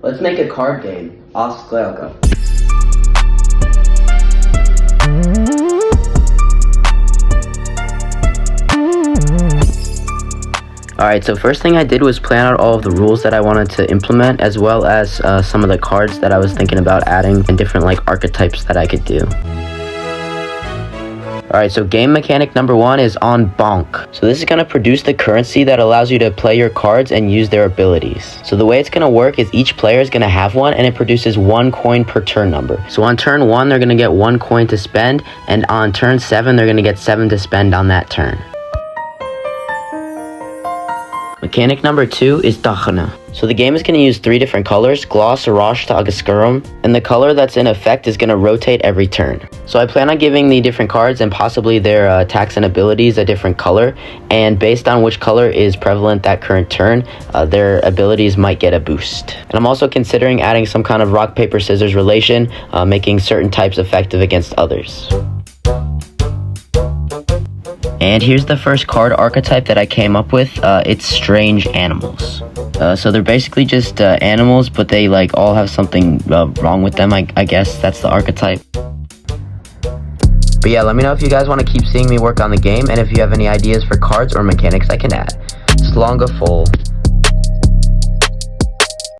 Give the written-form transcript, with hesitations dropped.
let's make a card game. Ask Gaeilge. Alright, so first thing I did was plan out all of the rules that I wanted to implement, as well as some of the cards that I was thinking about adding and different like archetypes that I could do. Alright, so game mechanic number 1 is on bonk. So this is going to produce the currency that allows you to play your cards and use their abilities. So the way it's going to work is each player is going to have one, and it produces 1 coin per turn number. So on turn 1 they're going to get 1 coin to spend, and on turn 7 they're going to get 7 to spend on that turn. Mechanic number 2 is Dachana. So the game is going to use 3 different colors, Gloss, Arash, Agaskurum, and the color that's in effect is going to rotate every turn. So I plan on giving the different cards and possibly their attacks and abilities a different color, and based on which color is prevalent that current turn, their abilities might get a boost. And I'm also considering adding some kind of rock, paper, scissors relation, making certain types effective against others. And here's the first card archetype that I came up with. It's strange animals. So they're basically just animals, but they like all have something wrong with them, I guess. That's the archetype. But yeah, let me know if you guys want to keep seeing me work on the game, and if you have any ideas for cards or mechanics I can add. Slonga full.